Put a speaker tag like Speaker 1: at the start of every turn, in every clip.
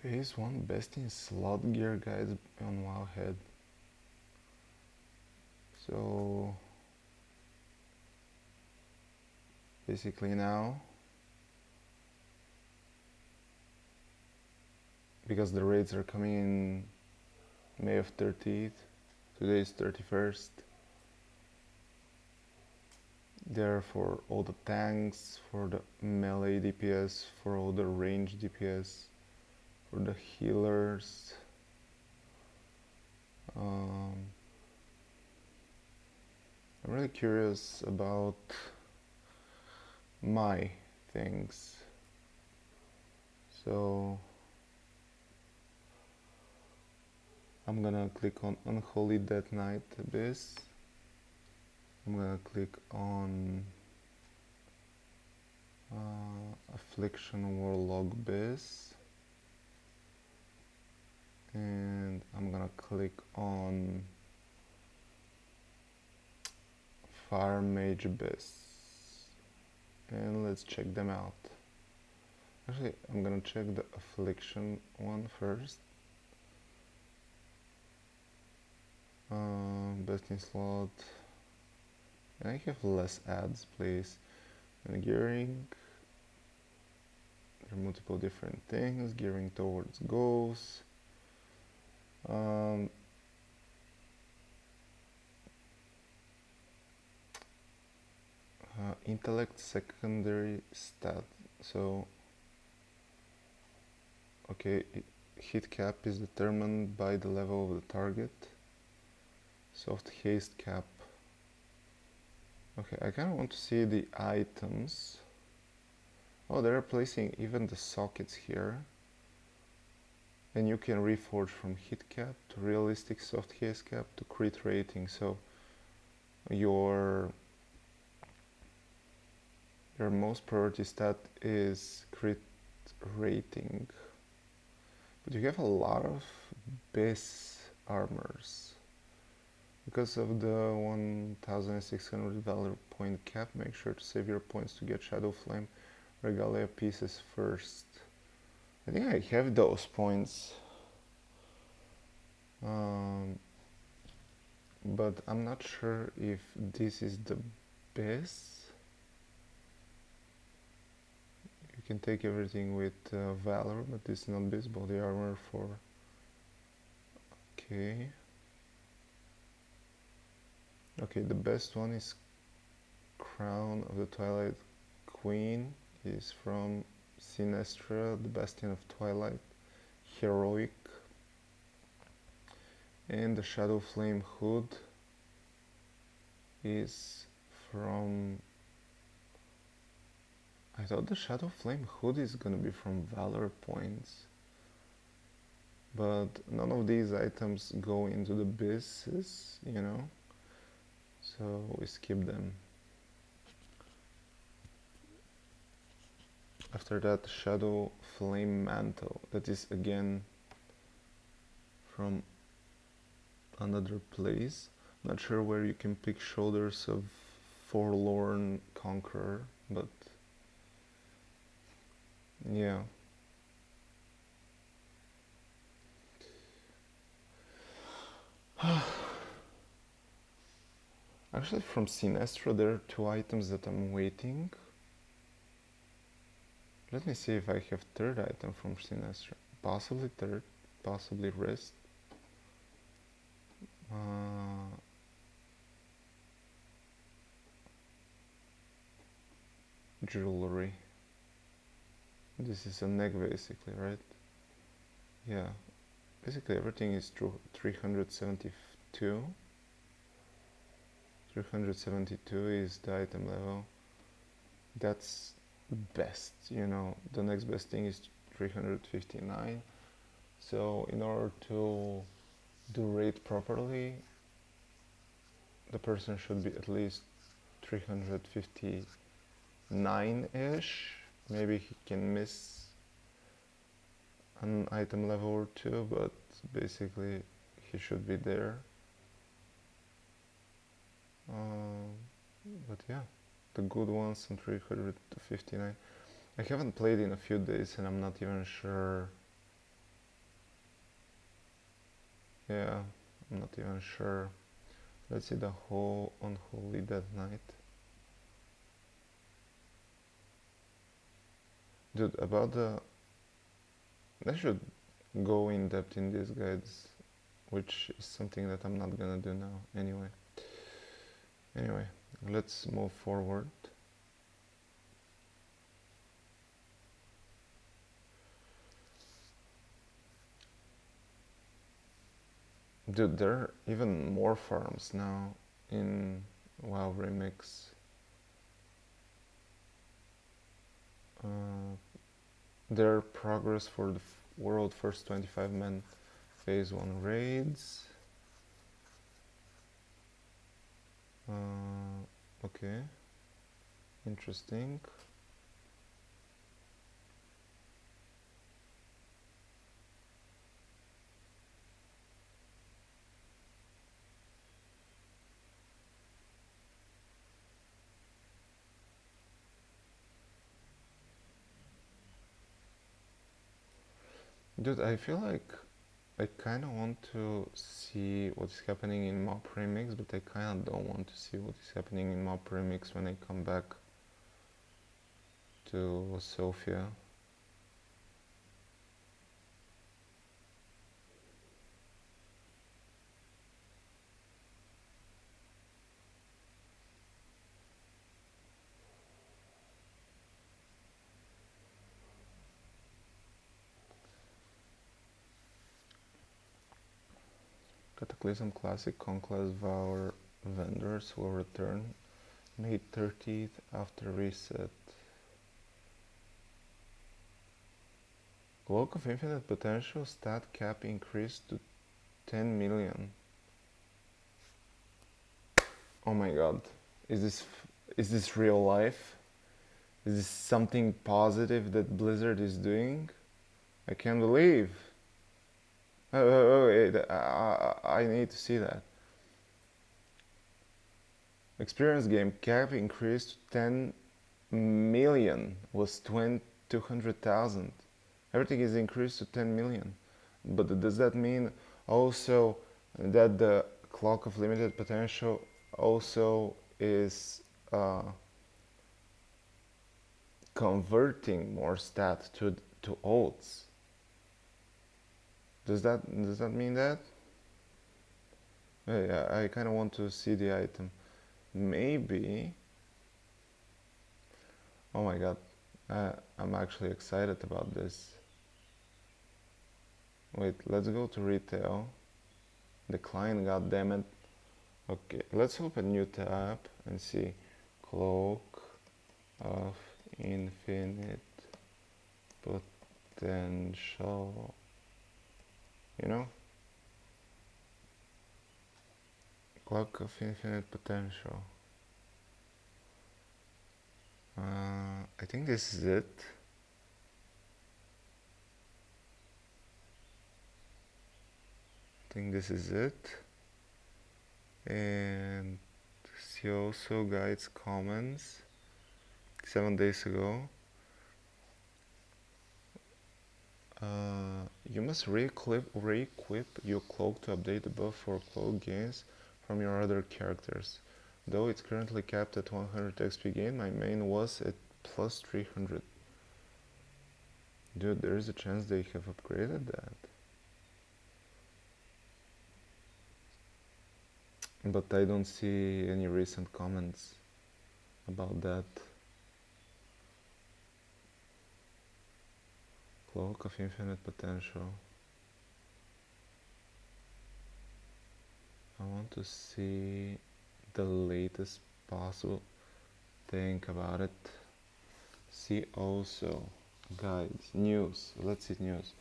Speaker 1: Phase 1 best in slot gear guides on Wowhead. So basically now, because the raids are coming in May of 30th, today is 31st. They're for all the tanks, for the melee DPS, for all the range DPS, for the healers. I'm really curious about my things. So I'm gonna click on Unholy Death Knight Abyss. I'm gonna click on Affliction Warlock Abyss. And I'm gonna click on Fire Mage Abyss. And let's check them out. Actually, I'm gonna check the Affliction one first. Best in slot. And I have less ads, please. And gearing. There are multiple different things. Gearing towards goals. Intellect secondary stat. So, okay, hit cap is determined by the level of the target. Soft haste cap. Okay, I kind of want to see the items. Oh, they're placing even the sockets here. And you can reforge from hit cap to realistic soft haste cap to crit rating. So your most priority stat is crit rating. But you have a lot of base armors. Because of the 1600 valor point cap, make sure to save your points to get Shadow Flame Regalia pieces first. I think I have those points. But I'm not sure if this is the best. You can take everything with Valor, but it's not base body armor for... Okay. Okay, the best one is Crown of the Twilight Queen. Is from Sinestra, the Bastion of Twilight, Heroic. And the Shadow Flame Hood is from... I thought the Shadow Flame Hood is gonna be from Valor points. But none of these items go into the bases, you know? So we skip them. After that, Shadow Flame Mantle. That is again from another place. Not sure where you can pick Shoulders of Forlorn Conqueror, but yeah. Actually, from Sinestra there are 2 items that I'm waiting. Let me see if I have 3rd item from Sinestra. Possibly 3rd, possibly Wrist. Jewelry. This is a neck basically, right? Yeah. Basically everything is 372. 372 is the item level. That's best, you know. The next best thing is 359. So in order to do raid properly, the person should be at least 359-ish. Maybe he can miss an item level or 2, but basically he should be there. But yeah, the good ones on 359. I haven't played in a few days and I'm not even sure Yeah, I'm not even sure. Let's see the whole Unholy Dead Knight. Dude, about the... I should go in depth in these guides, which is something that I'm not gonna do now anyway. Anyway, let's move forward. Dude, there are even more farms now in WoW Remix. Their progress for the world first 25 men phase 1 raids. Okay, interesting. Dude, I feel like I kind of want to see what's happening in Mop Remix, but I kind of don't want to see what is happening in Mop Remix when I come back to Sofia. Cataclysm Classic Conclave Vour vendors will return May 30th after reset. Cloak of Infinite Potential stat cap increased to 10 million. Oh my god. Is this real life? Is this something positive that Blizzard is doing? I can't believe. Oh, wait, I need to see that. Experience game cap increased to 10 million, was 200,000. Everything is increased to 10 million. But does that mean also that the clock of limited potential also is converting more stat to ults? Does that mean that? Yeah, I kind of want to see the item. Maybe. Oh my god, I'm actually excited about this. Wait, let's go to retail. Decline, goddammit. Okay, let's open new tab and see Cloak of Infinite Potential. You know? Cloak of Infinite Potential. I think this is it. I think this is it. And see also guides comments 7 days ago. You must re-equip your cloak to update the buff for cloak gains from your other characters. Though it's currently capped at 100 XP gain, my main was at plus 300. Dude, there is a chance they have upgraded that. But I don't see any recent comments about that. Cloak of Infinite Potential. I want to see the latest possible thing about it. See also guides, news. Let's see news.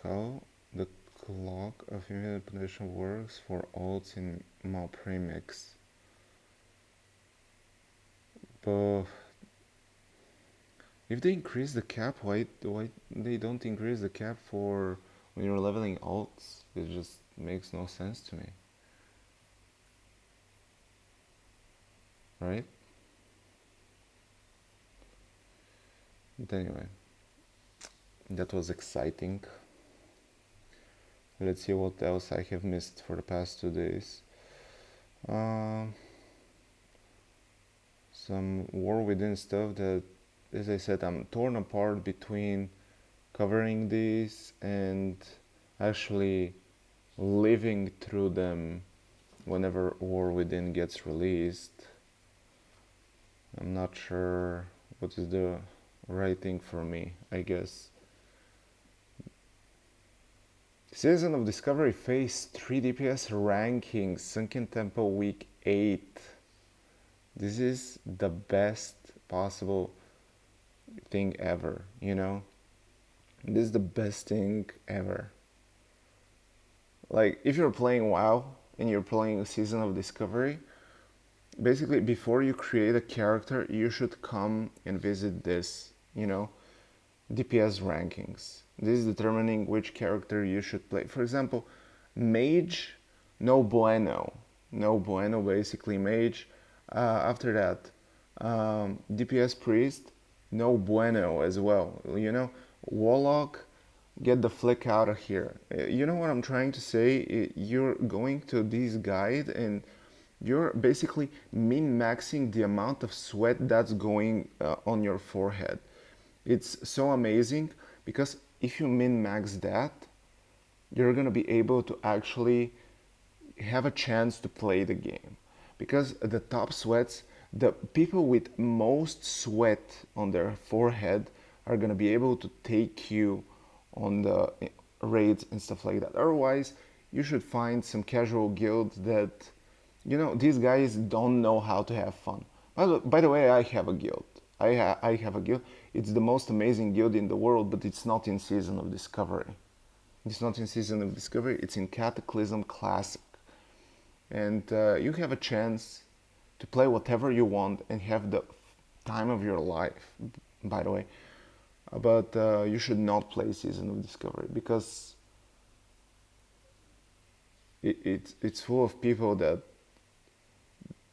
Speaker 1: How the clock of infinite potential works for ults in map remix. But if they increase the cap, why they don't increase the cap for when you're leveling ults? It just makes no sense to me. Right? But anyway, that was exciting. Let's see what else I have missed for the past 2 days. Um, some War Within stuff that, as I said, I'm torn apart between covering these and actually living through them whenever War Within gets released. I'm not sure what is the right thing for me, I guess. Season of Discovery Phase 3 DPS rankings, Sunken Tempo Week 8. This is the best possible thing ever, you know? This is the best thing ever. Like, if you're playing WoW and you're playing a Season of Discovery, basically before you create a character, you should come and visit this, you know? DPS rankings. This is determining which character you should play. For example, Mage, no bueno. No bueno, basically, Mage. After that, DPS Priest, no bueno as well. You know, Warlock, get the flick out of here. You know what I'm trying to say? You're going to this guide and you're basically min-maxing the amount of sweat that's going on your forehead. It's so amazing because if you min-max that, you're gonna be able to actually have a chance to play the game. Because the top sweats, the people with most sweat on their forehead are gonna be able to take you on the raids and stuff like that. Otherwise, you should find some casual guild that, you know, these guys don't know how to have fun. By the way, I have a guild. I have a guild. It's the most amazing guild in the world, but it's not in Season of Discovery. It's not in Season of Discovery, it's in Cataclysm Classic. And you have a chance to play whatever you want and have the time of your life, by the way. But you should not play Season of Discovery because it's full of people that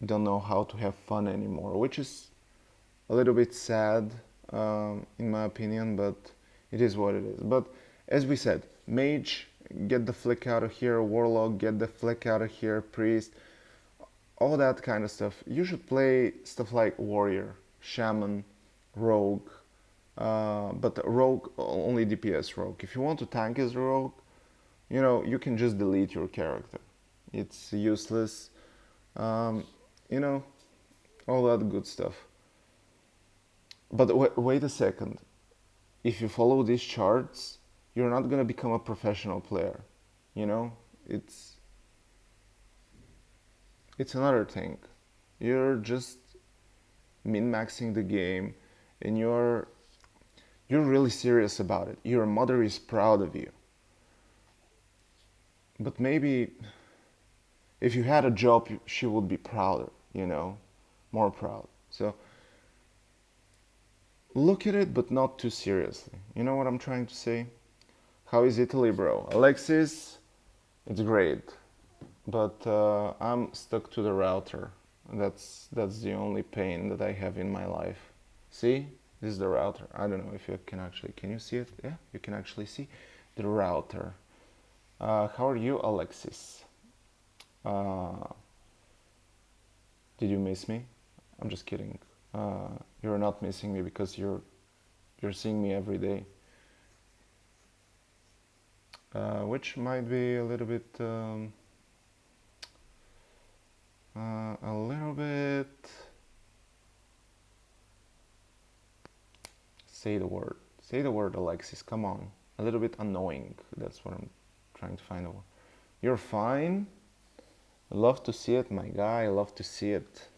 Speaker 1: don't know how to have fun anymore, which is a little bit sad, in my opinion, but it is what it is. But as we said, Mage, get the flick out of here. Warlock, get the flick out of here. Priest, all that kind of stuff. You should play stuff like Warrior, Shaman, Rogue, but Rogue, only DPS Rogue. If you want to tank as Rogue, you know, you can just delete your character. It's useless, you know, all that good stuff. But wait a second. If you follow these charts, you're not gonna become a professional player. You know, it's another thing. You're just min-maxing the game, and you're really serious about it. Your mother is proud of you. But maybe if you had a job, she would be prouder. You know, more proud. So look at it, but not too seriously. You know what I'm trying to say? How is Italy, bro? Alexis, it's great, but I'm stuck to the router. That's the only pain that I have in my life. See, this is the router. I don't know if you can you see it? Yeah, you can actually see the router. How are you, Alexis? Uh, did you miss me? I'm just kidding. You're not missing me because you're seeing me every day, which might be a little bit say the word, Alexis, come on, a little bit annoying. That's what I'm trying to find out. You're fine. Love to see it, my guy. Love to see it.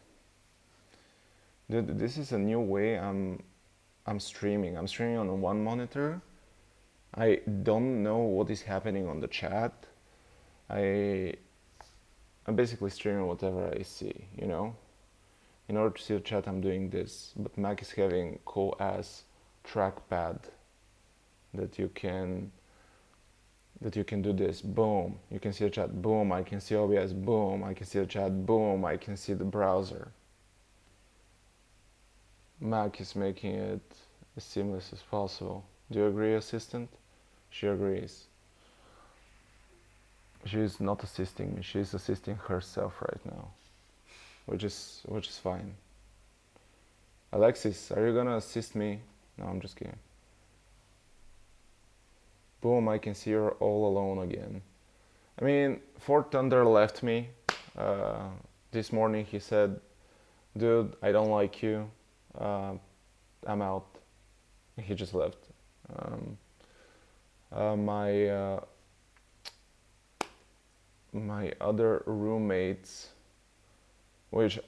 Speaker 1: Dude, this is a new way I'm streaming. I'm streaming on one monitor. I don't know what is happening on the chat. I'm basically streaming whatever I see, you know? In order to see the chat, I'm doing this. But Mac is having cool ass trackpad that you can do this. Boom, you can see the chat. Boom, I can see OBS. Boom, I can see the chat. Boom, I can see the browser. Mac is making it as seamless as possible. Do you agree, assistant? She agrees. She's not assisting me. She's assisting herself right now, which is fine. Alexis, are you gonna assist me? No, I'm just kidding. Boom! I can see her all alone again. I mean, Fort Thunder left me. Uh, this morning he said, "Dude, I don't like you. Uh, I'm out." He just left. Um, my other roommates, which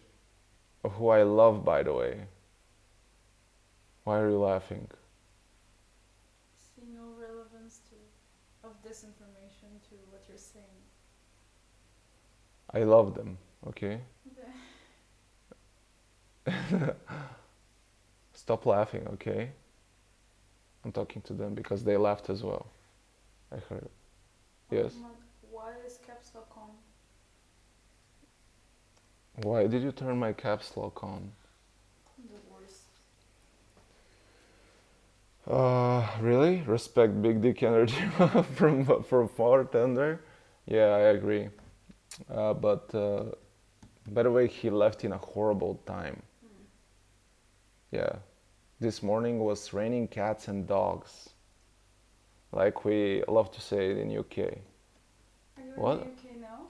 Speaker 1: who I love, by the way. Why are you laughing?
Speaker 2: See no relevance of this information to what you're saying.
Speaker 1: I love them. Okay. Stop laughing. Okay. I'm talking to them because they laughed as well. I heard. Yes.
Speaker 2: Why is caps lock on?
Speaker 1: Why did you turn my caps lock on?
Speaker 2: The worst.
Speaker 1: Really? Respect big dick energy from Far Thunder? Yeah, I agree. But by the way, he left in a horrible time. Yeah. This morning was raining cats and dogs. Like we love to say it in UK.
Speaker 2: Are you
Speaker 1: What?
Speaker 2: in the UK now?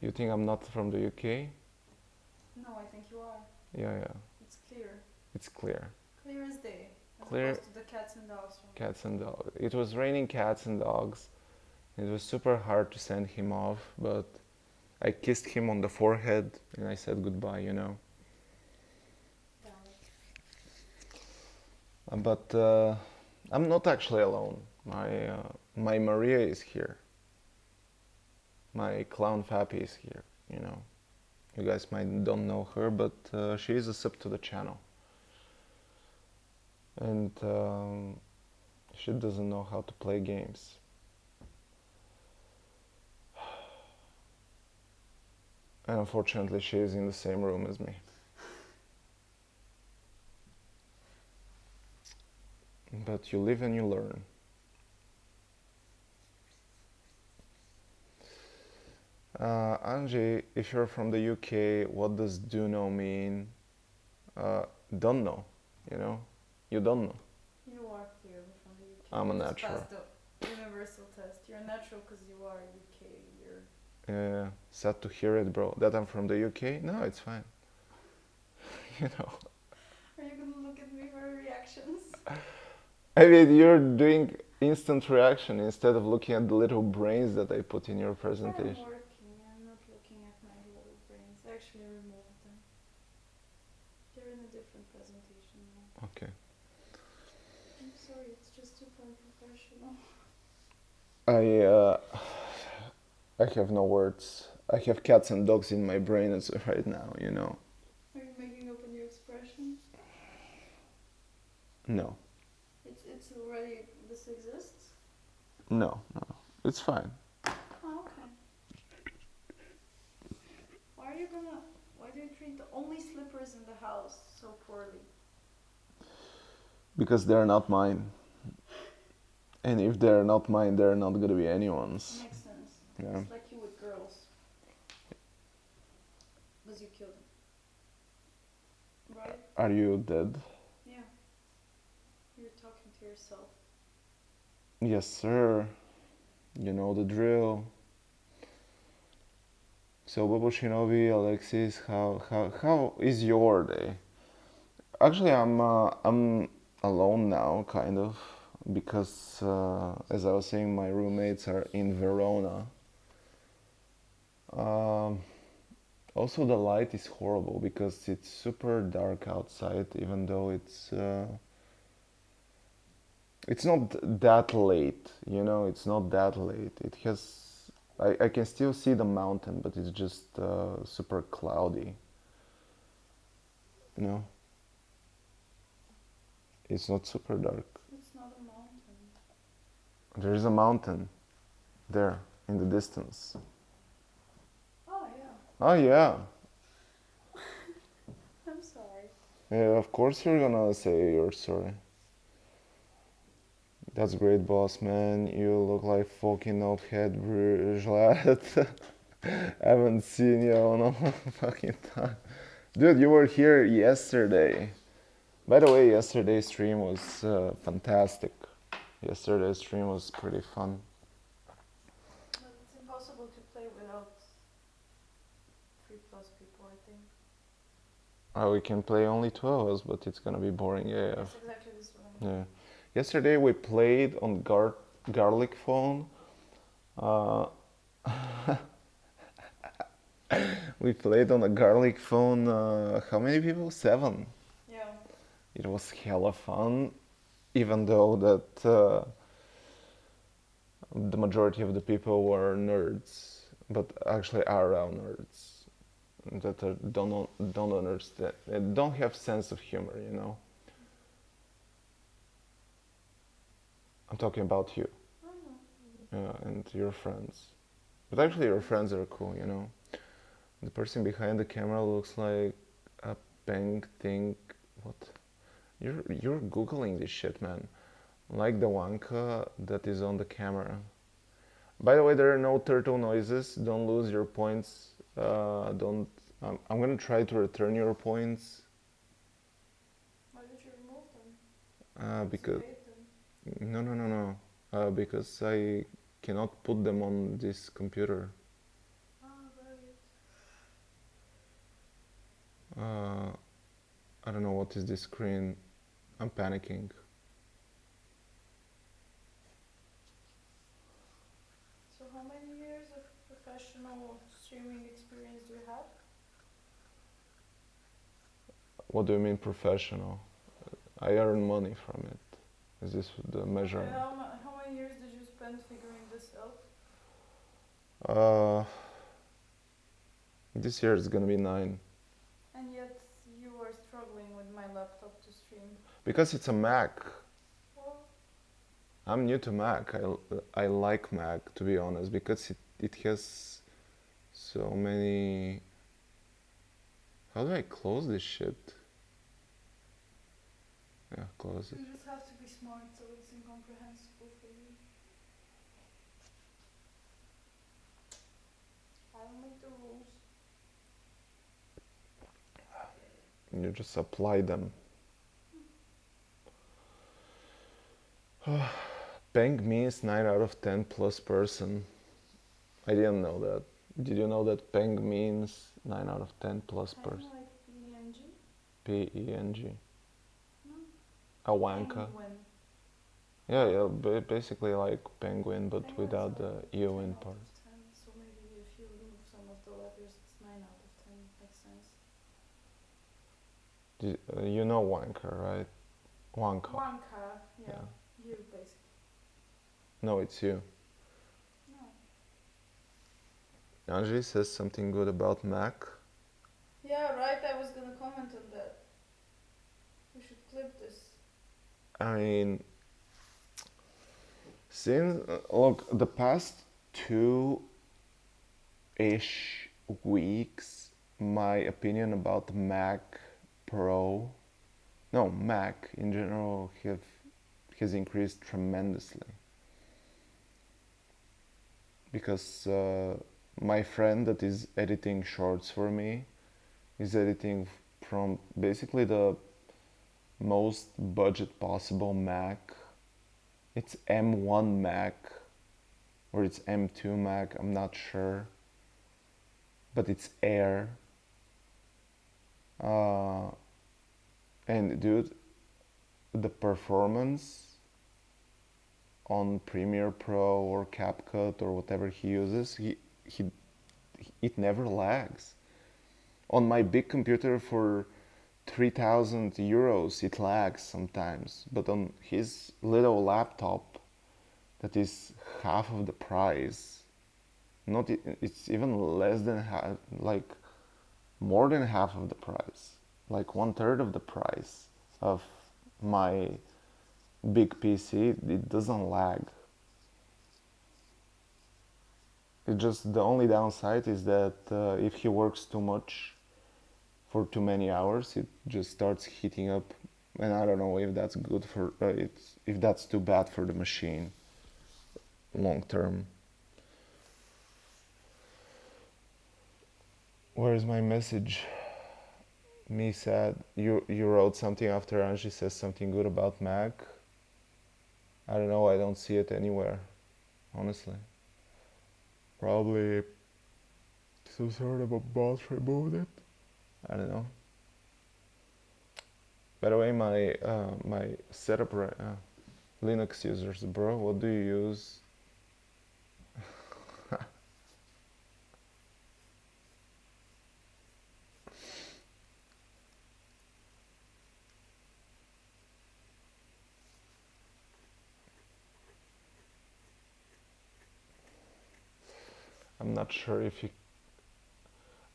Speaker 1: You think I'm not from the UK?
Speaker 2: No, I think you are.
Speaker 1: Yeah.
Speaker 2: It's clear.
Speaker 1: It's clear.
Speaker 2: Clear as day. As
Speaker 1: Clear.
Speaker 2: opposed to the cats and dogs from
Speaker 1: Cats and dogs. It was raining cats and dogs. It was super hard to send him off, but I kissed him on the forehead and I said goodbye, you know. But I'm not actually alone. My Maria is here. My clown Fappy is here, you know. You guys might don't know her, but she is a sub to the channel. And she doesn't know how to play games. And unfortunately, she is in the same room as me. But you live and you learn. Angie, if you're from the UK, what does do know mean? Don't know, you know? You don't know.
Speaker 2: You are clearly from the UK.
Speaker 1: I'm a
Speaker 2: You just
Speaker 1: natural.
Speaker 2: passed the universal test. You're natural because you are UK. You're
Speaker 1: Sad to hear it, bro. That I'm from the UK? No, it's fine. You know.
Speaker 2: Are you gonna look at me for reactions?
Speaker 1: I mean, you're doing instant reaction instead of looking at the little brains that I put in your presentation.
Speaker 2: I'm working. I'm not looking at my little brains. I actually removed them. They're in a different presentation now.
Speaker 1: Okay.
Speaker 2: I'm sorry, it's just super unprofessional.
Speaker 1: I have no words. I have cats and dogs in my brain as right now, you know.
Speaker 2: Are you making up a new expression?
Speaker 1: No.
Speaker 2: It's already, this exists?
Speaker 1: No. It's fine.
Speaker 2: Oh, okay. Why do you treat the only slippers in the house so poorly?
Speaker 1: Because they're not mine. And if they're not mine, they're not gonna be anyone's.
Speaker 2: Makes sense.
Speaker 1: Yeah.
Speaker 2: It's like you with girls. Because you killed them. Right?
Speaker 1: Are you dead?
Speaker 2: Yeah. You're talking to yourself.
Speaker 1: Yes, sir. You know the drill. So, Bobo Shinobi, Alexis, how is your day? Actually, I'm alone now, kind of, because as I was saying, my roommates are in Verona. Also, the light is horrible because it's super dark outside, even though it's not that late, you know, it's not that late. It has, I can still see the mountain, but it's just super cloudy, you know. It's not super dark.
Speaker 2: It's not a mountain.
Speaker 1: There is a mountain there in the distance.
Speaker 2: Oh, yeah.
Speaker 1: Oh, yeah.
Speaker 2: I'm sorry.
Speaker 1: Yeah, of course you're gonna say you're sorry. That's great, boss man. You look like fucking old head Vlad. I haven't seen you in a long fucking time. Dude, you were here yesterday. By the way, yesterday's stream was fantastic. Yesterday's stream was pretty fun.
Speaker 2: But it's impossible to play without 3+ people, I think.
Speaker 1: We can play only two of us, but it's gonna be boring AF.
Speaker 2: Yes, exactly this one.
Speaker 1: Yeah. Yesterday we played on garlic phone. Uh, we played on a garlic phone. How many people? 7.
Speaker 2: Yeah.
Speaker 1: It was hella fun, even though that the majority of the people were nerds, but actually are all nerds that don't understand, don't have sense of humor. You know, I'm talking about you
Speaker 2: I know.
Speaker 1: and your friends. But actually, your friends are cool. You know, the person behind the camera looks like a pink thing. What? You're googling this shit, man. Like the Wanka that is on the camera. By the way, there are no turtle noises. Don't lose your points. Don't. I'm gonna try to return your points.
Speaker 2: Why did you remove them?
Speaker 1: Because
Speaker 2: Activate them.
Speaker 1: no. Because I cannot put them on this computer.
Speaker 2: Ah, right.
Speaker 1: Uh, I don't know what is this screen. I'm panicking.
Speaker 2: So how many years of professional streaming experience do you have?
Speaker 1: What do you mean professional? I earn money from it. Is this the measure?
Speaker 2: Okay, how many years did you spend figuring this out?
Speaker 1: Uh, this year is gonna be 9.
Speaker 2: And yet you are struggling with my laptop to stream.
Speaker 1: Because it's a Mac.
Speaker 2: Well,
Speaker 1: I'm new to Mac. I like Mac, to be honest, because it has so many. How do I close this shit? Yeah, close it.
Speaker 2: you just have to be smart so it's incomprehensible for you. I don't make the rules.
Speaker 1: You just apply them. Peng means 9 out of 10 plus person. I didn't know that. Did you know that Peng means 9 out of 10 plus person?
Speaker 2: Like PNG?
Speaker 1: P-E-N-G.
Speaker 2: No.
Speaker 1: A wanka.
Speaker 2: Penguin.
Speaker 1: Yeah, basically like penguin, but
Speaker 2: Penguins
Speaker 1: without
Speaker 2: are
Speaker 1: the
Speaker 2: like
Speaker 1: EO
Speaker 2: 10
Speaker 1: in
Speaker 2: out
Speaker 1: part.
Speaker 2: of 10, so maybe if you remove some of the letters, it's 9 out of 10. Makes sense.
Speaker 1: You know wanker, right? Wanka.
Speaker 2: Wanka, yeah.
Speaker 1: Yeah.
Speaker 2: You basically.
Speaker 1: No, it's you.
Speaker 2: No.
Speaker 1: Anjali says something good about Mac.
Speaker 2: Yeah, right. I was gonna comment on that. We should clip this.
Speaker 1: I mean, since look, the past 2-ish weeks, my opinion about Mac Pro, no, Mac in general, has increased tremendously. Because my friend that is editing shorts for me is editing from basically the most budget possible Mac. It's M1 Mac or it's M2 Mac, I'm not sure, but it's Air. Uh, and dude, the performance on Premiere Pro or CapCut or whatever he uses, he it never lags. On my big computer for 3,000 euros it lags sometimes, but on his little laptop that is half of the price, not it's even less than half, like more than half of the price, like 1/3 of the price of my big PC, it doesn't lag. It just, the only downside is that if he works too much, for too many hours, it just starts heating up, and I don't know if that's good for if that's too bad for the machine long term. Where is my message? Me said you wrote something after Angie says something good about Mac. I don't know. I don't see it anywhere, honestly. Probably some sort of a bot removed it. I don't know. By the way, my setup Linux users, bro. What do you use? I'm not sure if you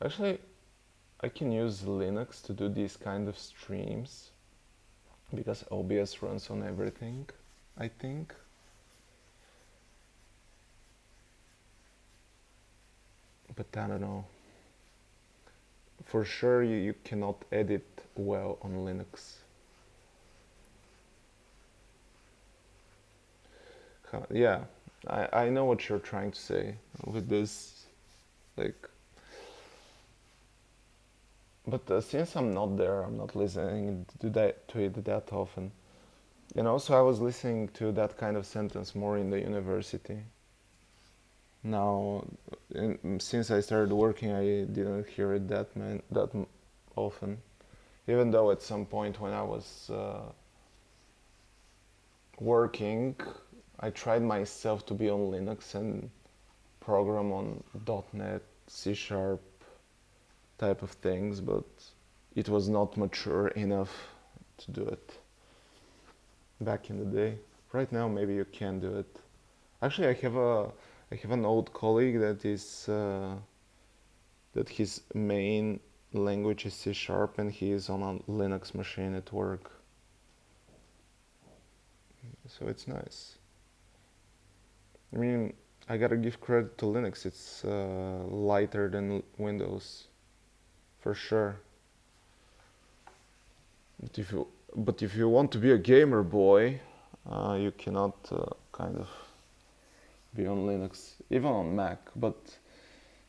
Speaker 1: actually. I can use Linux to do these kind of streams because OBS runs on everything, I think. But I don't know. For sure, you cannot edit well on Linux. Yeah, I know what you're trying to say with this, like, but since I'm not there, I'm not listening to it that often. And also, I was listening to that kind of sentence more in the university. Now, since I started working, I didn't hear it often. Even though at some point when I was working, I tried myself to be on Linux and program on .NET, C Sharp type of things, but it was not mature enough to do it back in the day. Right now, maybe you can do it. Actually, I have an old colleague that his main language is C Sharp, and he is on a Linux machine at work. So it's nice. I mean, I gotta give credit to Linux. It's lighter than Windows, for sure. But if you want to be a gamer boy, you cannot kind of be on Linux, even on Mac. But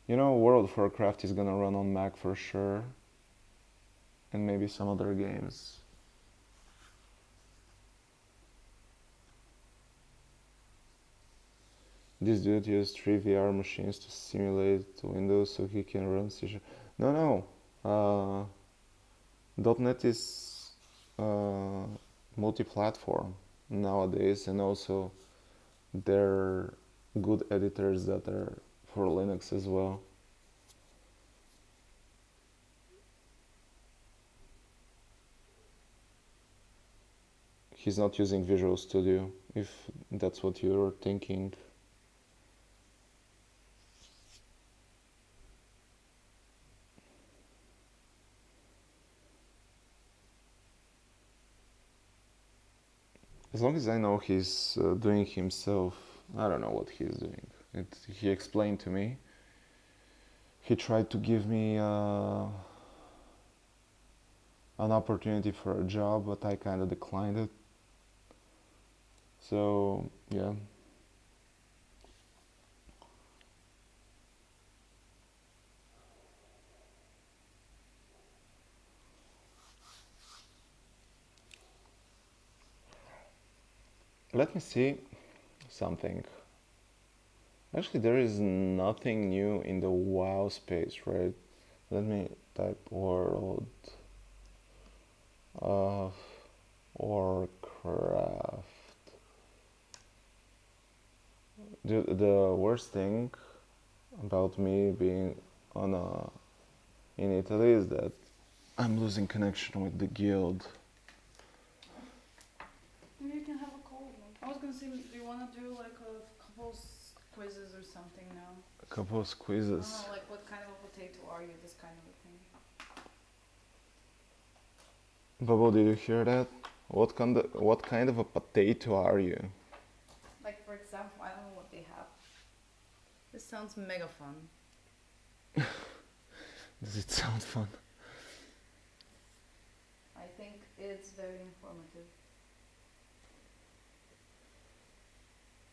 Speaker 1: you know, World of Warcraft is gonna run on Mac for sure, and maybe some other games. This dude used 3 VR machines to simulate Windows so he can run C. No, no. .NET is multi-platform nowadays, and also there are good editors that are for Linux as well. He's not using Visual Studio, if that's what you're thinking. As long as I know he's doing himself, I don't know what he's doing. He explained to me. He tried to give me an opportunity for a job, but I kind of declined it. So, yeah. Let me see something. Actually, there is nothing new in the WoW space, right? Let me type World of Warcraft. The worst thing about me being on in Italy is that I'm losing connection with the guild.
Speaker 2: Maybe you can have a cold one. I was gonna say, do you wanna do like a couple quizzes or something now?
Speaker 1: A couple of quizzes.
Speaker 2: Oh, like what kind of a potato are you? This kind of a thing.
Speaker 1: Babo, did you hear that? What kind of a potato are you?
Speaker 2: Like for example, I don't know what they have. This sounds mega fun.
Speaker 1: Does it sound fun?
Speaker 2: It's very informative.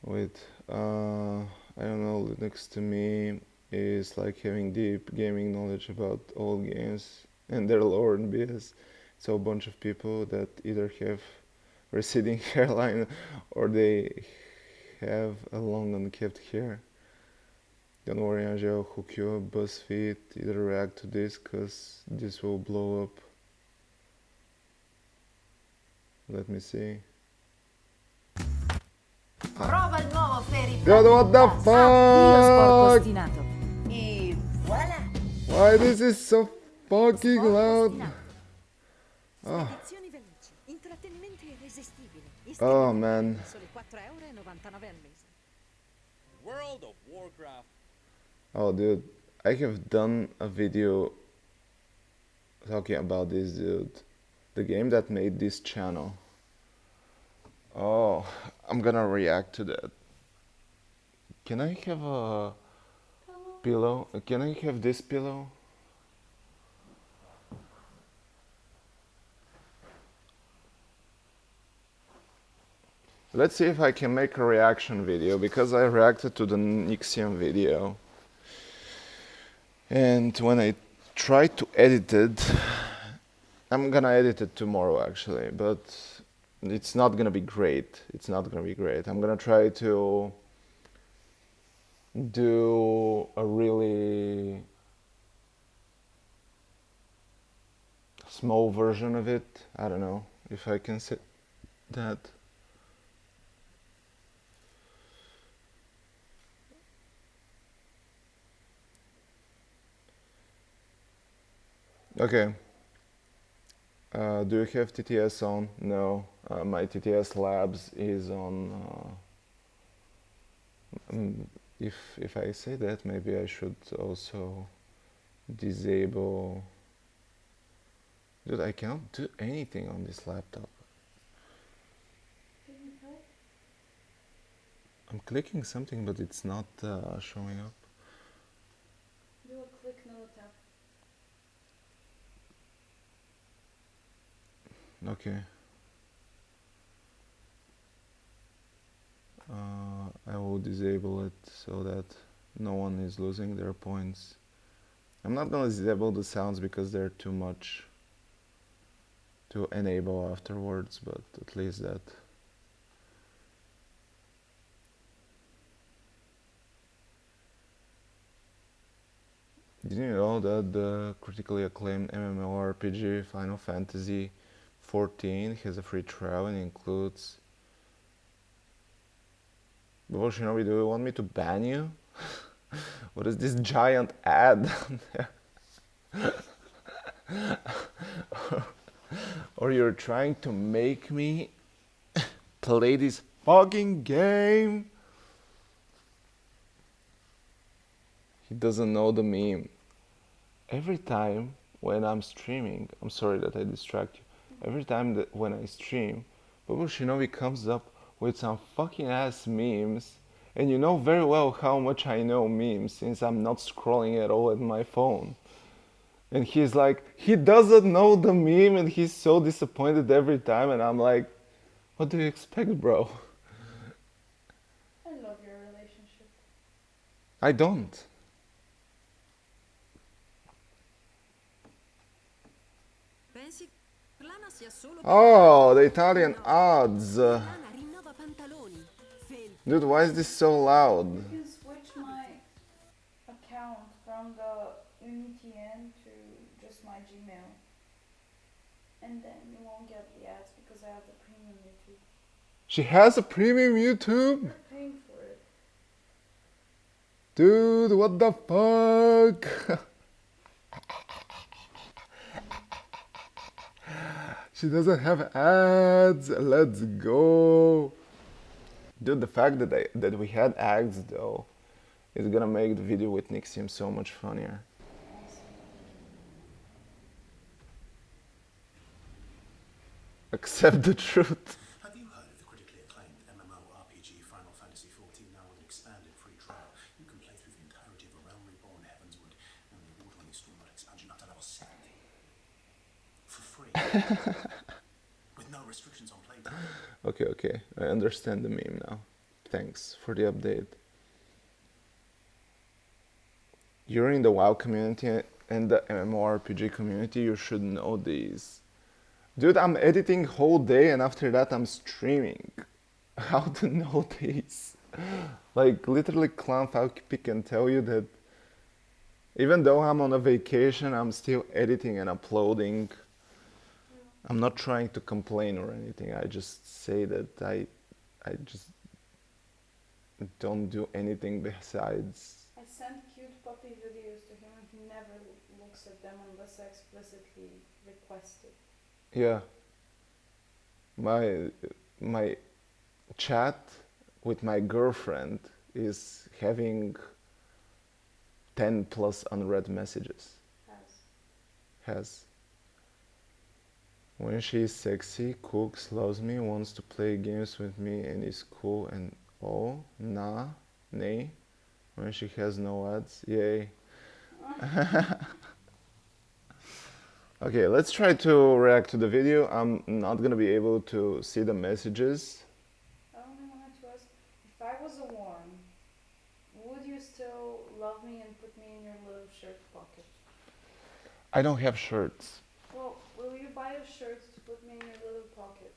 Speaker 1: Wait, I don't know, next to me is like having deep gaming knowledge about old games and their lore and BS. So a bunch of people that either have receding hairline or they have a long unkept hair. Don't worry, Angie, I'll hook you up. BuzzFeed, either react to this, cause this will blow up. Let me see.
Speaker 3: Prova il nuovo Fairy
Speaker 1: God, what the
Speaker 3: Plus. Addio sporco
Speaker 1: fuck?
Speaker 3: ostinato. E voilà!
Speaker 1: Why this is so fucking
Speaker 3: Sporco
Speaker 1: loud?
Speaker 3: ostinato.
Speaker 1: Oh,
Speaker 4: Spedizioni veloci, intrattenimento irresistibile.
Speaker 1: oh
Speaker 4: Iscriviti
Speaker 1: man.
Speaker 4: sole 4,99 € al mese.
Speaker 5: World of Warcraft.
Speaker 1: Oh dude, I have done a video talking about this dude. The game that made this channel. Oh, I'm gonna react to that. Can I have a pillow? Can I have this pillow? Let's see if I can make a reaction video, because I reacted to the Nixium video. And when I try to edit it, I'm gonna edit it tomorrow actually, but it's not gonna be great. It's not gonna be great. I'm gonna try to do a really small version of it. I don't know if I can say that. Okay. Do you have TTS on? No. My TTS labs is on. If I say that, maybe I should also disable. Dude, I cannot do anything on this laptop. I'm clicking something, but it's not showing up.
Speaker 2: Do a click, no tap.
Speaker 1: Okay. I will disable it so that no one is losing their points. I'm not gonna disable the sounds because they're too much to enable afterwards, but at least that. Did you know that the critically acclaimed MMORPG Final Fantasy XIV has a free trial and includes... Well, Shinobi, do you want me to ban you? What is this giant ad down there? Or you're trying to make me play this fucking game? He doesn't know the meme. Every time when I'm streaming, I'm sorry that I distract you. Every time that when I stream, Bubble Shinobi comes up with some fucking ass memes, and you know very well how much I know memes since I'm not scrolling at all at my phone. And he's like, he doesn't know the meme and he's so disappointed every time, and I'm like, what do you expect, bro?
Speaker 2: I love your relationship.
Speaker 1: I don't.
Speaker 4: Pensi che lana sia solo
Speaker 1: Oh, the Italian odds.
Speaker 4: lana rinnova pantaloni.
Speaker 1: Dude, why is this so loud?
Speaker 2: You can switch my account from the UniTN to just my Gmail. And then you won't get the ads because I have the premium YouTube.
Speaker 1: She has a premium YouTube?
Speaker 2: You're paying for it.
Speaker 1: Dude, what the fuck? She doesn't have ads. Let's go. Dude, the fact that we had ads though is gonna make the video with Nixium so much funnier. Accept the truth.
Speaker 6: Have you heard of the critically acclaimed MMORPG Final Fantasy XIV now with an expanded free trial? You can play through the entirety of A Realm Reborn Heavensward and the award-winning Stormlight expansion up to level 70. For free.
Speaker 1: Okay, okay. I understand the meme now. Thanks for the update. You're in the WoW community and the MMORPG community, you should know these. Dude, I'm editing whole day and after that I'm streaming. How to know these? Like literally Clown Falcon can tell you that even though I'm on a vacation, I'm still editing and uploading. I'm not trying to complain or anything. I just say that I just don't do anything besides.
Speaker 2: I send cute puppy videos to him and he never looks at them unless I explicitly request it.
Speaker 1: Yeah. My chat with my girlfriend is having 10 plus unread messages. Has. When she is sexy, cooks, loves me, wants to play games with me and is cool and oh, nah, nay. When she has no ads, yay. Okay, let's try to react to the video. I'm not gonna be able to see the messages.
Speaker 2: I only wanted to ask, if I was a worm, would you still love me and put me in your little shirt pocket?
Speaker 1: I don't have shirts.
Speaker 2: Well, will you buy a shirt to put me in your little pocket?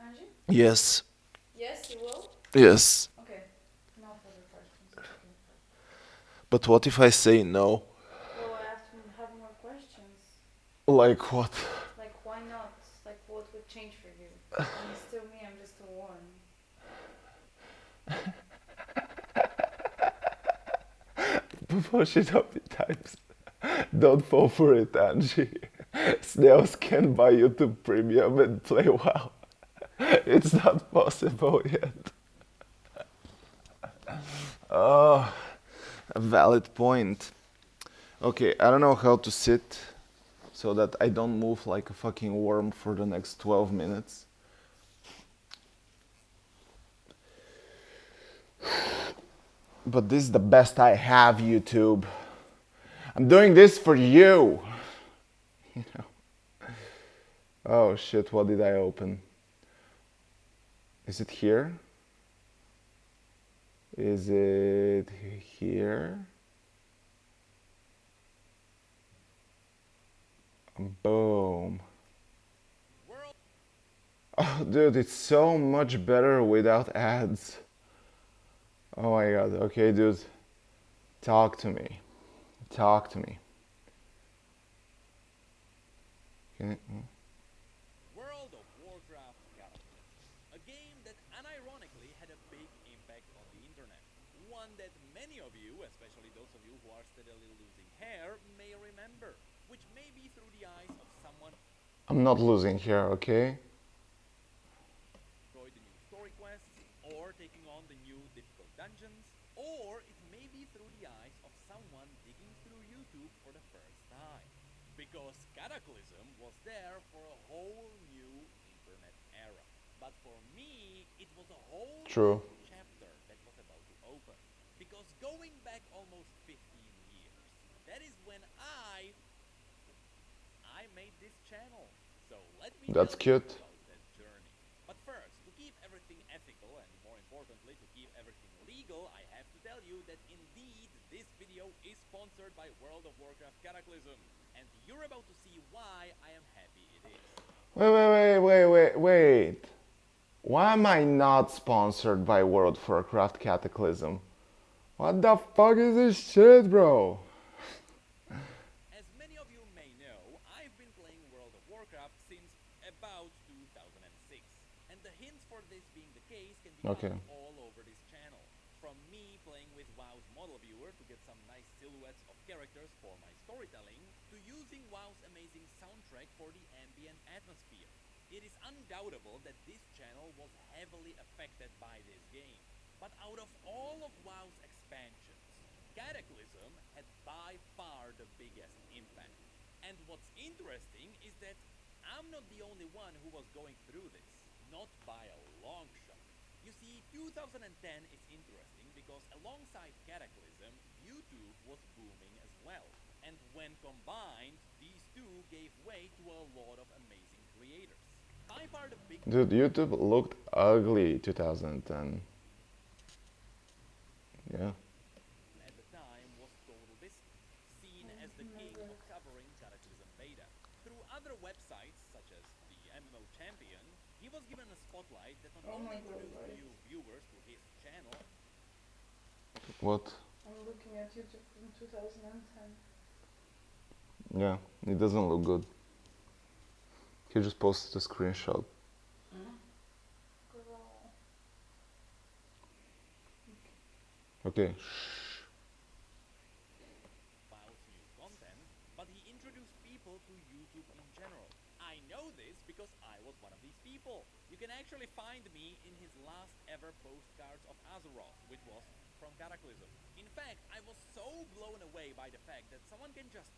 Speaker 2: Angie?
Speaker 1: Yes.
Speaker 2: Yes, you will?
Speaker 1: Yes.
Speaker 2: Okay, no further questions. Okay.
Speaker 1: But what if I say no?
Speaker 2: Well, I have to have more questions.
Speaker 1: Like what?
Speaker 2: Like, why not? Like, what would change for you? And it's still me, I'm just a worm.
Speaker 1: Push it up, it types. Don't fall for it, Angie. Snails can buy YouTube Premium and play WoW. It's not possible yet. Oh, a valid point. Okay, I don't know how to sit so that I don't move like a fucking worm for the next 12 minutes. But this is the best I have, YouTube. I'm doing this for you. You know. Oh shit, what did I open? Is it here? Is it here? Boom. Oh, dude, it's so much better without ads. Oh my god, okay, dude. Talk to me. Talk to me. Can
Speaker 5: World of Warcraft Cataclysm, a game that unironically had a big impact on the internet. One that many of you, especially those of you who are steadily losing hair, may remember, which may be through the eyes of someone
Speaker 1: I'm not losing here, okay?
Speaker 5: enjoyed the new story quests, or taking on the new difficult dungeons, or it may be through the eyes of someone digging through YouTube for the first time. Because Cataclysm was there for a whole new internet era. But for me, it was a whole
Speaker 1: True.
Speaker 5: new chapter that was about to open. Because going back almost 15 years, that is when I made this channel. So let me
Speaker 1: That's
Speaker 5: tell you
Speaker 1: cute.
Speaker 5: about that journey. But first, to keep everything ethical and more importantly to keep everything legal, I have to tell you that indeed this video is sponsored by World of Warcraft Cataclysm. And you're about to see why I am happy it is.
Speaker 1: Wait. Why am I not sponsored by World of Warcraft Cataclysm? What the fuck is this shit, bro?
Speaker 5: As many of you may know, I've been playing World of Warcraft since about 2006. And the hints for this being the case can be
Speaker 1: Okay.
Speaker 5: found all over this channel. From me playing with WoW's model viewer to get some nice silhouettes of characters for my storytelling, to using WoW's amazing soundtrack for the ambient atmosphere. It is undoubtable that this channel was heavily affected by this game. But out of all of WoW's expansions, Cataclysm had by far the biggest impact. And what's interesting is that I'm not the only one who was going through this, not by a long shot. You see, 2010 is interesting because alongside Cataclysm, YouTube was booming as well. And when combined, these two gave way to a lot of amazing creators. By far the big
Speaker 1: Dude, YouTube looked ugly 2010. Yeah.
Speaker 5: at the time was Total Biscuit, seen
Speaker 2: I
Speaker 5: as the king
Speaker 2: remember
Speaker 5: of
Speaker 2: it.
Speaker 5: covering Cataclysm beta. Through other websites, such as the MMO Champion, he was given a spotlight that not
Speaker 2: Oh
Speaker 5: only
Speaker 2: my god,
Speaker 5: introduced
Speaker 2: right.
Speaker 5: new viewers to his channel,
Speaker 1: What?
Speaker 2: I'm looking at YouTube from 2010.
Speaker 1: Yeah, it doesn't look good. He just posted a screenshot.
Speaker 2: Girl.
Speaker 1: Okay.
Speaker 5: WoW's new content, but he introduced people to YouTube in general. I know this because I was one of these people. You can actually find me in his last ever postcards of Azeroth, which was from Cataclysm. In fact, I was so blown away by the fact that someone can just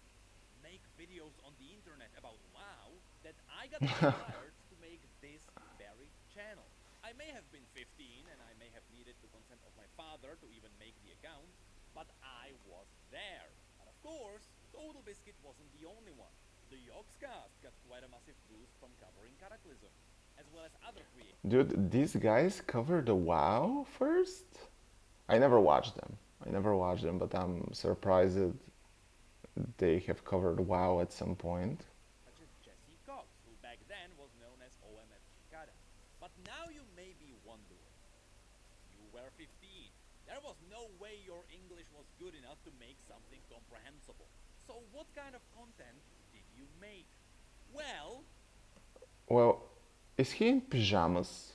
Speaker 5: make videos on the internet about WoW that I got inspired to make this very channel. I may have been 15 and I may have needed the consent of my father to even make the account, but I was there. And of course, Total Biscuit wasn't the only one. The Yogscast got quite a massive boost from covering Cataclysm, as well as other creators.
Speaker 1: Dude, these guys covered the WoW first? I never watched them. But I'm surprised that they have covered WoW at some point.
Speaker 5: Such as Jesse Cox, who back then was known as OMF Chicada. But now you may be wondering, you were 15. There was no way your English was good enough to make something comprehensible. So what kind of content did you make? Well,
Speaker 1: Well, is he in pajamas?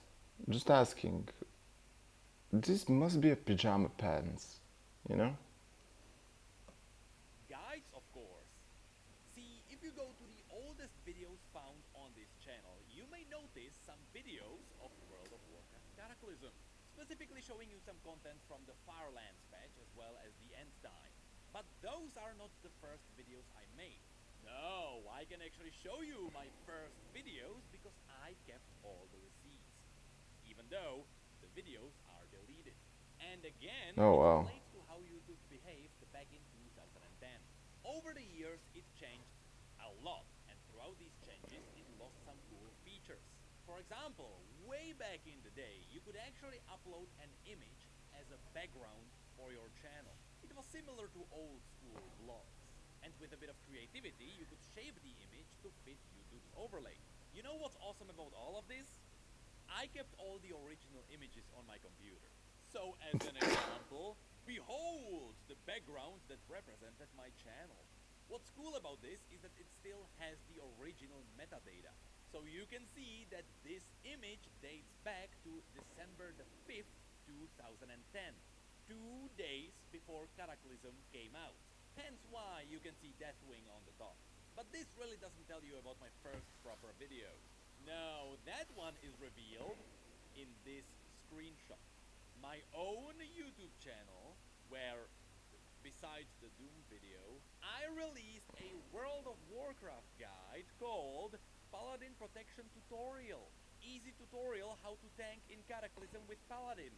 Speaker 1: Just asking. This must be a pajama pants, you know?
Speaker 5: guides, of course. See, if you go to the oldest videos found on this channel, you may notice some videos of World of Warcraft Cataclysm, specifically showing you some content from the Firelands patch as well as the End Time. But those are not the first videos I made. No, I can actually show you my first videos because I kept all the receipts, even though the videos are deleted. And again,
Speaker 1: Oh,
Speaker 5: it
Speaker 1: wow.
Speaker 5: relates to how YouTube behaved back in 2010. Over the years, it changed a lot, and throughout these changes, it lost some cool features. For example, way back in the day, you could actually upload an image as a background for your channel. It was similar to old school blogs. And with a bit of creativity, you could shape the image to fit YouTube's overlay. You know what's awesome about all of this? I kept all the original images on my computer. So as an example, behold the background that represented my channel. What's cool about this is that it still has the original metadata. So you can see that this image dates back to December the 5th, 2010, 2 days before Cataclysm came out. Hence why you can see Deathwing on the top. But this really doesn't tell you about my first proper videos. No, that one is revealed in this screenshot. My own YouTube channel, where besides the Doom video, I released a World of Warcraft guide called Paladin Protection Tutorial. Easy tutorial how to tank in Cataclysm with Paladin.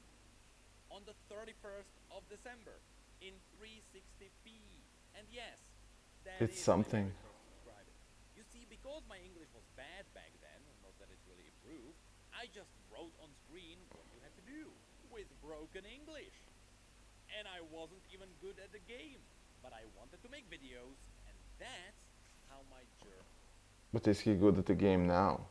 Speaker 5: On the 31st of December in 360p. And yes, that
Speaker 1: It's
Speaker 5: is
Speaker 1: something.
Speaker 5: my very first subscriber. You see, because my English was bad back then, not that it's really improved, I just wrote on screen what you had to do with broken English. And I wasn't even good at the game, but I wanted to make videos, and that's how my journey
Speaker 1: But is he good at the game now?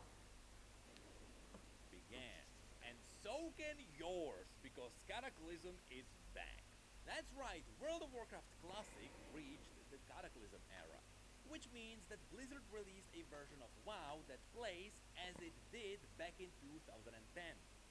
Speaker 5: began. And so can yours, because Cataclysm is back. That's right, World of Warcraft Classic reached the Cataclysm era, which means that Blizzard released a version of WoW that plays as it did back in 2010.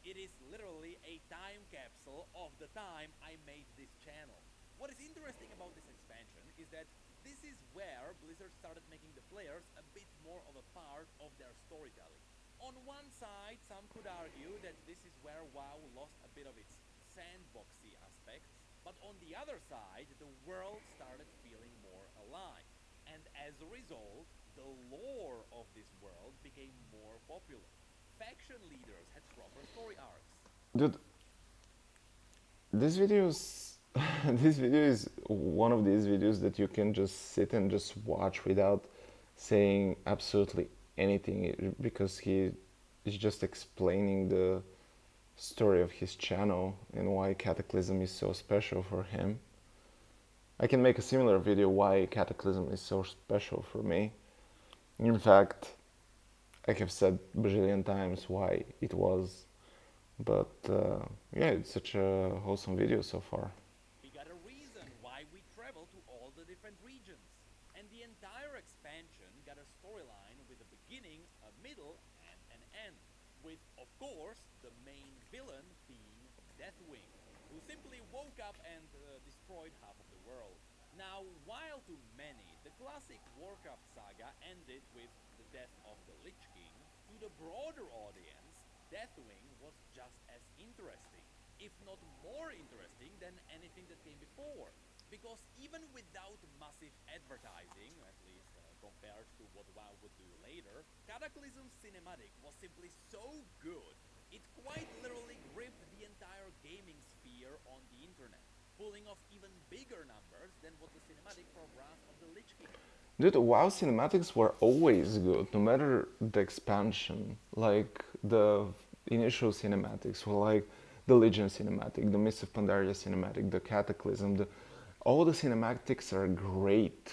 Speaker 5: It is literally a time capsule of the time I made this channel. What is interesting about this expansion is that this is where Blizzard started making the players a bit more of a part of their storytelling. On one side, some could argue that this is where WoW lost a bit of its sandboxy aspects, but on the other side, the world started feeling more alive. And as a result, the lore of this world became more popular. Faction leaders had proper story arcs.
Speaker 1: Dude, this video is this video is one of these videos that you can just sit and just watch without saying absolutely anything because he is just explaining the story of his channel and why Cataclysm is so special for him. I can make a similar video why Cataclysm is so special for me. In fact, I have said a bajillion times why it was, but yeah, it's such a wholesome video so far.
Speaker 5: We got a reason why we travel to all the different regions. And the entire expansion got a storyline with a beginning, a middle, and an end. With, of course, the main villain being Deathwing, who simply woke up and destroyed half of the world. Now, while to many, the classic Warcraft saga ended with the death of the Lich King, to the broader audience, Deathwing was just as interesting, if not more interesting than anything that came before. Because even without massive advertising, at least compared to what WoW would do later, Cataclysm's cinematic was simply so good, it quite literally gripped the entire gaming sphere on the internet, pulling off even bigger numbers than what the cinematic for Wrath of the Lich King.
Speaker 1: Dude, WoW cinematics were always good, no matter the expansion. Like, the initial cinematics were like the Legion cinematic, the Mists of Pandaria cinematic, the Cataclysm, all the cinematics are great.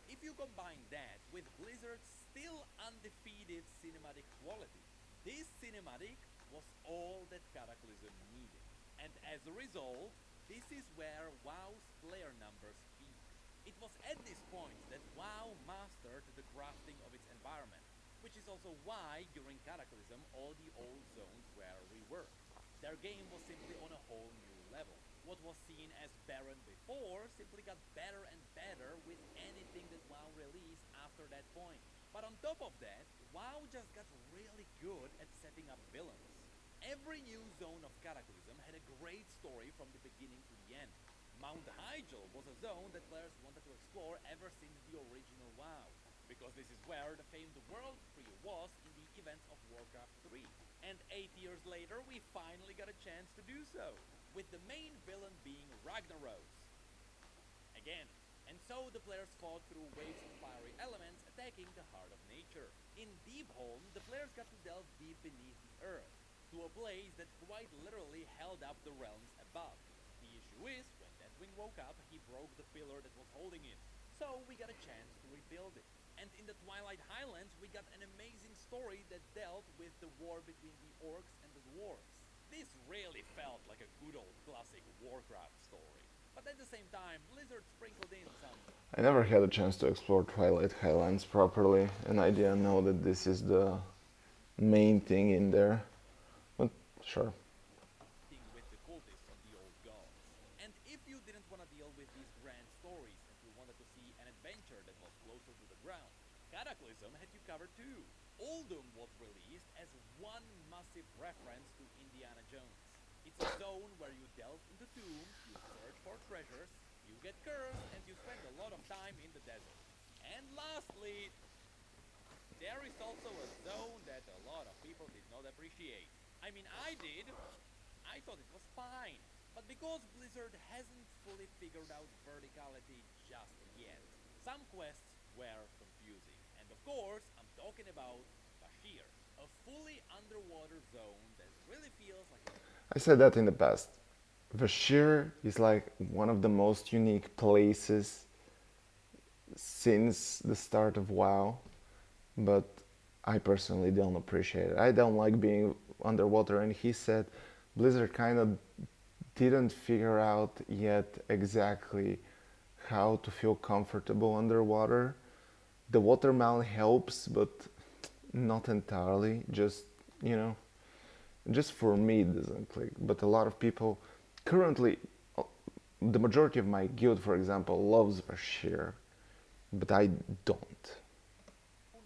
Speaker 5: If you combine that with Blizzard's still undefeated cinematic quality, this cinematic was all that Cataclysm needed. And as a result, this is where WoW's player numbers peaked. It was at this point that WoW mastered the crafting of its environment, which is also why during Cataclysm all the old zones were reworked. Their game was simply on a whole new level. What was seen as barren before simply got better and better with anything that WoW released after that point. But on top of that, WoW just got really good at setting up villains. Every new zone of Cataclysm had a great story from the beginning to the end. Mount Hyjal was a zone that players wanted to explore ever since the original WoW, because this is where the famed World Tree was in the events of Warcraft 3. And 8 years later, we finally got a chance to do so, with the main villain being Ragnaros. Again. And so the players fought through waves of fiery elements attacking the heart of nature. In Deepholm, the players got to delve deep beneath the earth, to a place that quite literally held up the realms above. The issue is, when Deathwing woke up, he broke the pillar that was holding it, so we got a chance to rebuild it. And in the Twilight Highlands, we got an amazing story that dealt with the war between the orcs and the dwarves. This really felt like a good old classic Warcraft story. But at the same time, Blizzard sprinkled in some...
Speaker 1: I never had a chance to explore Twilight Highlands properly, and I didn't know that this is the main thing in there. But sure.
Speaker 5: with the cultists of the old gods. And if you didn't want to deal with these grand stories and you wanted to see an adventure that was closer to the ground, Cataclysm had you covered too. Uldum was released as one massive reference to Indiana Jones. It's a zone where you delve into tombs, you search for treasures, you get cursed, and you spend a lot of time in the desert. And lastly, there is also a zone that a lot of people did not appreciate. I mean, I did. I thought it was fine. But because Blizzard hasn't fully figured out verticality just yet, some quests were confusing. And of course, I'm talking about Bashir, a fully underwater zone that really feels like a...
Speaker 1: I said that in the past. Vashir is like one of the most unique places since the start of WoW, but I personally don't appreciate it. I don't like being underwater, and he said Blizzard kind of didn't figure out yet exactly how to feel comfortable underwater. The water mount helps, but not entirely. Just, you know, just for me it doesn't click. But a lot of people currently, the majority of my guild, for example, loves Bashir, but I don't.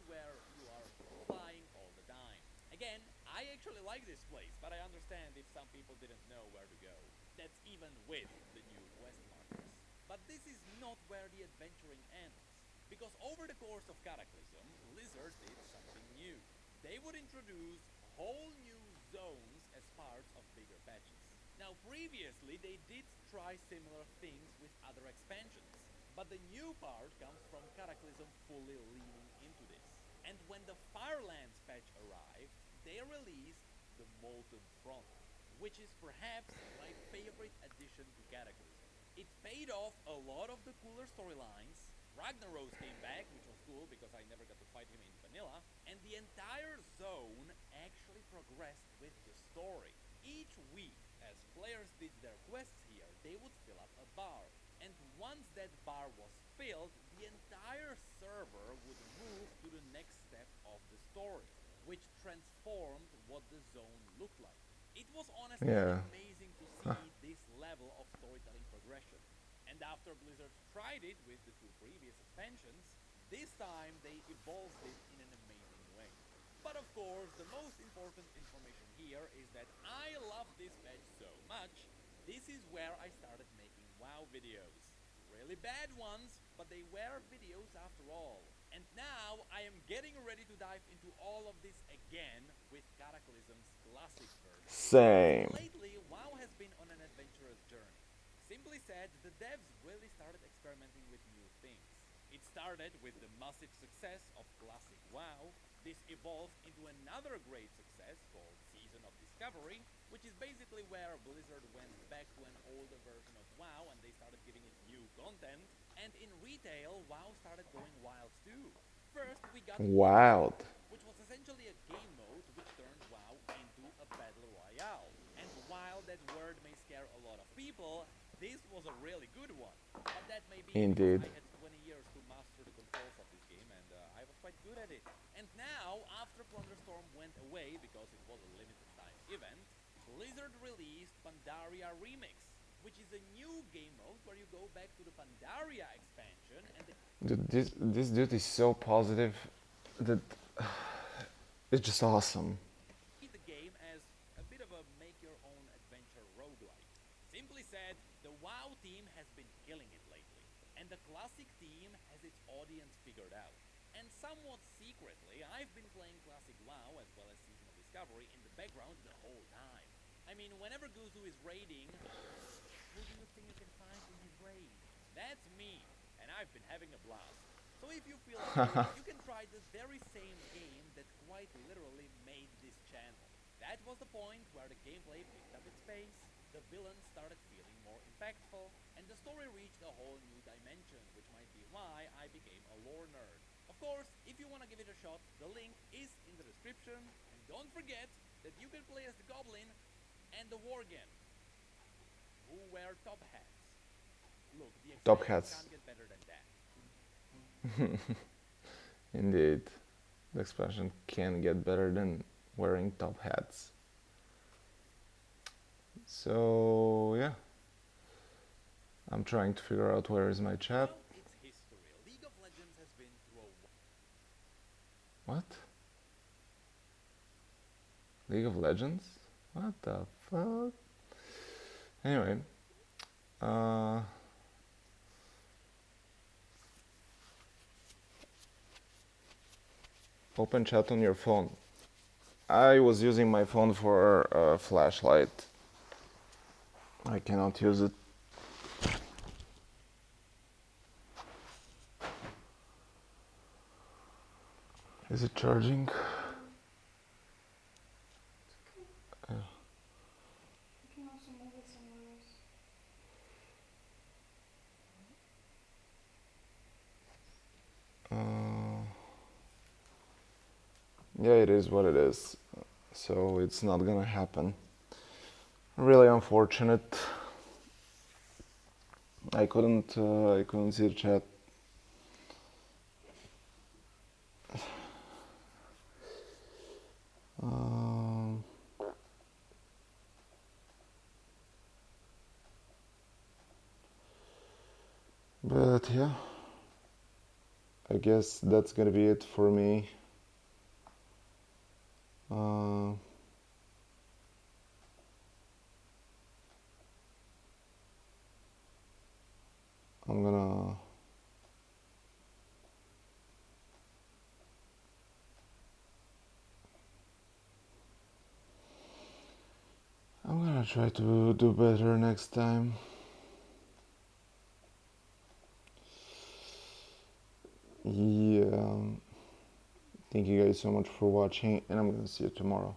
Speaker 5: where you are flying all the time. Again, I actually like this place, but I understand if some people didn't know where to go. That's even with the new quest markers. But this is not where the adventuring ends. Because over the course of Cataclysm, Blizzard did something new. They would introduce whole new zones as parts of bigger patches. Now previously they did try similar things with other expansions, but the new part comes from Cataclysm fully leaning into this. And when the Firelands patch arrived, they released the Molten Front, which is perhaps my favorite addition to Cataclysm. It paid off a lot of the cooler storylines. Ragnaros came back, which was cool because I never got to fight him in vanilla, and the entire zone actually progressed with the story. Each week, as players did their quests here, they would fill up a bar. And once that bar was filled, the entire server would move to the next step of the story, which transformed what the zone looked like. It was honestly
Speaker 1: Yeah.
Speaker 5: amazing to see this level of storytelling progression. And after Blizzard tried it with the two previous expansions, this time they evolved it in an amazing way. But of course, the most important information here is that I love this patch so much, this is where I started making WoW videos. Really bad ones, but they were videos after all. And now I am getting ready to dive into all of this again with Cataclysm's classic version.
Speaker 1: Same.
Speaker 5: Lately, WoW has been on an adventurous journey. Simply said, the devs really started experimenting with new things. It started with the massive success of Classic WoW. This evolved into another great success called Season of Discovery, which is basically where Blizzard went back to an older version of WoW and they started giving it new content. And in retail, WoW started going wild too. First, we got
Speaker 1: Wild.
Speaker 5: which was essentially a game mode which turned WoW into a battle royale. And while that word may scare a lot of people, this was a really good one. But that may be
Speaker 1: Indeed.
Speaker 5: because I had 20 years to master the controls of this game and I was quite good at it. And now, after Plunderstorm went away because it was a limited time event, Blizzard released Pandaria Remix, which is a new game mode where you go back to the Pandaria expansion and
Speaker 1: Dude, this dude is so positive that it's just awesome.
Speaker 5: the game as a bit of a make-your-own adventure roguelike. Simply said, the WoW team has been killing it lately, and the Classic team has its audience figured out. And somewhat secretly, I've been playing Classic WoW as well as Season of Discovery in the background the whole time. I mean, whenever Guzu is raiding, who do you think you can find in his raid? That's me, and I've been having a blast. So if you feel like it, you can try the very same game that quite literally made this channel. That was the point where the gameplay picked up its pace, the villains started feeling more impactful, and the story reached a whole new dimension, which might be why I became a lore nerd. Of course, if you want to give it a shot, the link is in the description, and don't forget that you can play as the Goblin and the Worgen, who wear top hats. Look, the
Speaker 1: Top
Speaker 5: expansion
Speaker 1: hats.
Speaker 5: can't get better than that.
Speaker 1: Indeed. The expansion can get better than wearing top hats. So, yeah. I'm trying to figure out where is my chat.
Speaker 5: Well, it's history. League of Legends has been through a
Speaker 1: What? League of Legends? What the fuck? Anyway. Open chat on your phone. I was using my phone for a flashlight. I cannot use it. Is it charging?
Speaker 2: You can also move it somewhere else.
Speaker 1: Yeah, it is what it is. So it's not gonna happen. Really unfortunate. I couldn't see the chat. But yeah, I guess that's gonna be it for me. I'm gonna try to do better next time. Yeah, Thank you guys so much for watching, and I'm gonna see you tomorrow.